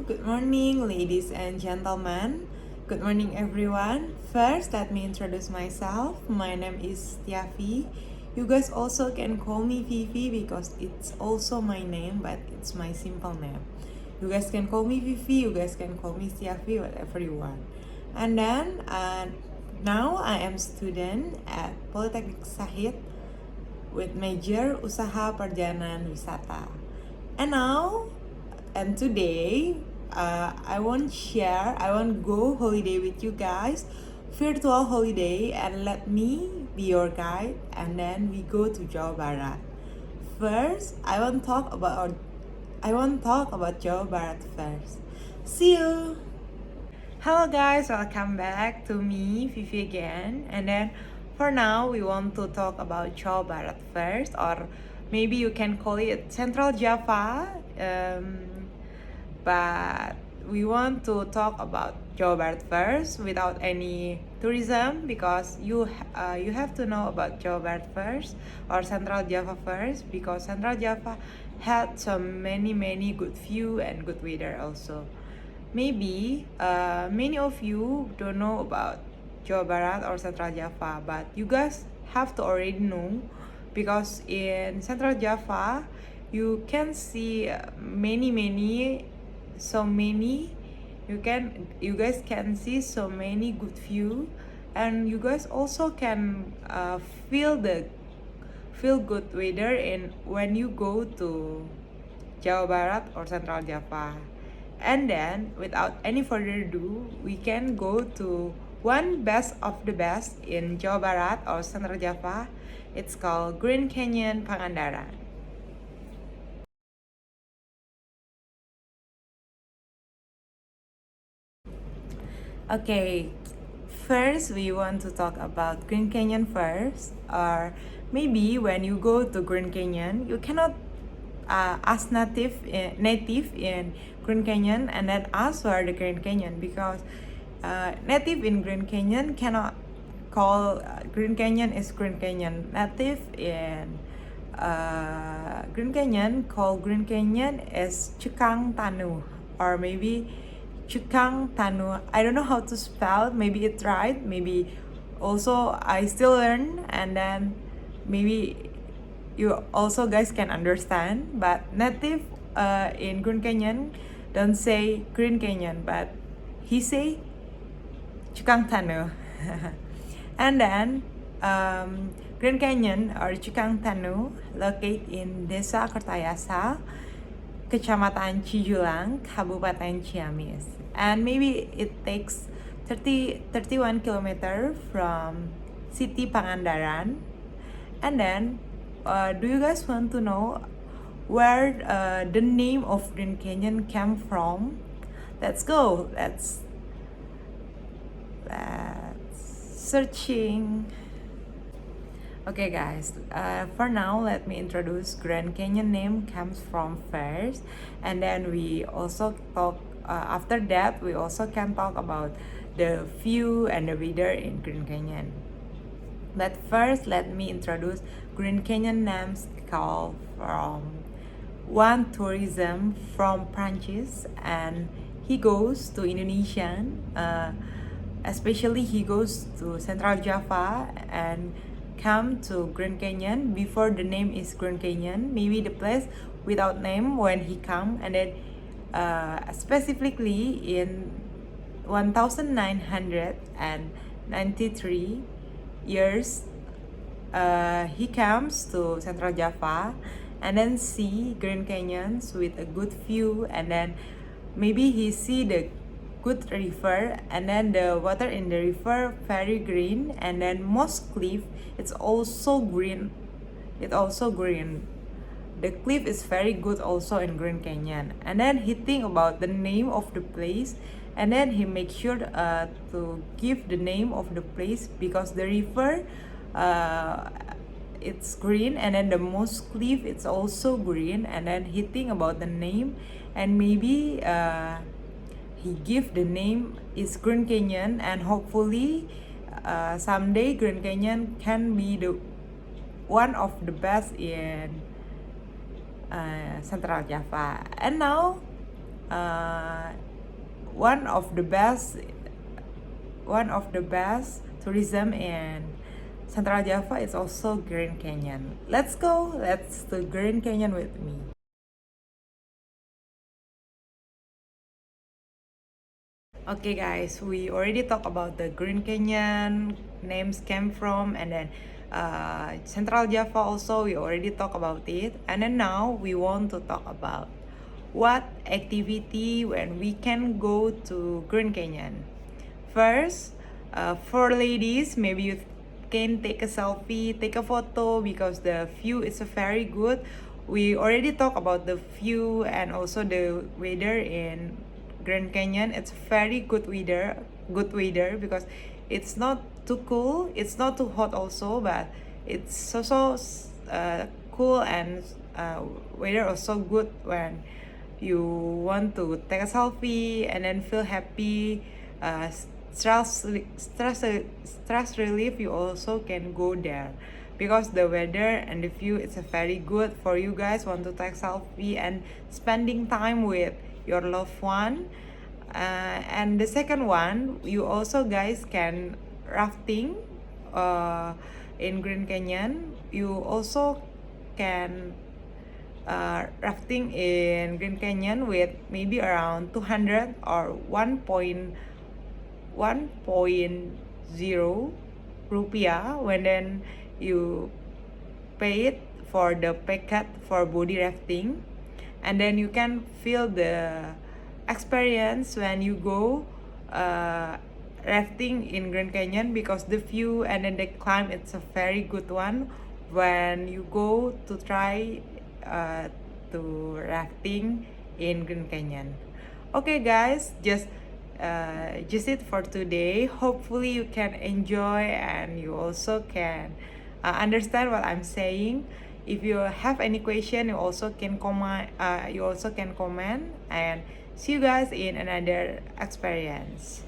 good morning, ladies and gentlemen. Good morning, everyone. First, let me introduce myself. My name is Tiafi. You guys also can call me Fifi because it's also my name, but it's my simple name. You guys can call me Fifi, you guys can call me Tiafi, whatever you want. And then, now I am student at Polytechnic Sahid with major Usaha Perjalanan Wisata. And today, I want go holiday with you guys, virtual holiday, and let me be your guide, and then we go to Jawa Barat. First, I want talk about Jawa Barat first. See you. Hello guys, welcome back to me, Vivi again. And then for now, we want to talk about Jawa Barat first, or maybe you can call it Central Java. But we want to talk about Jawa Barat first without any tourism, because you have to know about Jawa Barat first or Central Java first, because Central Java had so many good view and good weather also. Maybe many of you don't know about Jawa Barat or Central Java, but you guys have to already know, because in Central Java you can see you guys can see so many good view, and you guys also can feel good weather in when you go to Jawa Barat or Central Java. And then, without any further ado, we can go to one best of the best in Jawa Barat or Central Java. It's called Green Canyon Pangandaran. Okay, first we want to talk about Green Canyon first, or maybe when you go to Green Canyon, you cannot ask native in Green Canyon and then ask for the Green Canyon, because native in Green Canyon cannot call Green Canyon is Green Canyon. Native in Green Canyon call Green Canyon is Cukang Tanu, or maybe Cukang Tanu. I don't know how to spell. Maybe it's right. Maybe also I still learn, and then maybe you also guys can understand. But native in Green Canyon don't say Green Canyon, but he say Cukang Tanu. And then Green Canyon or Cukang Tanu located in Desa Kertayasa, Kecamatan Cijulang, Kabupaten Ciamis. And maybe it takes 31 kilometers from city Pangandaran. And then, do you guys want to know where the name of Green Canyon came from? Let's go. Let's searching. Okay guys, for now let me introduce Grand Canyon name comes from first, and then we also talk after that we also can talk about the view and the weather in Grand Canyon. But first let me introduce Grand Canyon names call from one tourism from Prancis, and he goes to Indonesia, especially he goes to Central Java and come to Grand Canyon before the name is Grand Canyon, maybe the place without name when he come. And then specifically in 1993 years, he comes to Central Java and then see Grand Canyons with a good view, and then maybe he see the good river, and then the water in the river very green, and then most cliff it's also green. The cliff is very good also in Grand Canyon. And then he think about the name of the place, and then he make sure to give the name of the place because the river it's green, and then the most cliff it's also green, and then he think about the name, and maybe he give the name is Grand Canyon, and hopefully someday Grand Canyon can be the one of the best in Central Java. And now uh, one of the best one of the best tourism in Central Java is also Grand Canyon. Let's go. Let's to Grand Canyon with me. Okay guys, we already talked about the Grand Canyon, names came from, and then Central Java also we already talked about it. And then now we want to talk about what activity when we can go to Grand Canyon. First, for ladies, maybe you can take a selfie, take a photo because the view is very good. We already talked about the view and also the weather in Grand Canyon. It's very good weather because it's not too cool, it's not too hot also, but it's also cool and weather also good when you want to take a selfie and then feel happy. Stress relief, you also can go there because the weather and the view is very good for you guys want to take selfie and spending time with your loved one. And the second one, you also guys can rafting in Grand Canyon. You also can rafting in Grand Canyon with maybe around 200 or 1.0 rupiah when then you pay it for the packet for body rafting, and then you can feel the experience when you go rafting in Grand Canyon because the view and then the climb it's a very good one when you go to try to rafting in Grand Canyon. Okay guys, just it for today. Hopefully you can enjoy and you also can understand what I'm saying. If you have any question, you also can comment. And see you guys in another experience.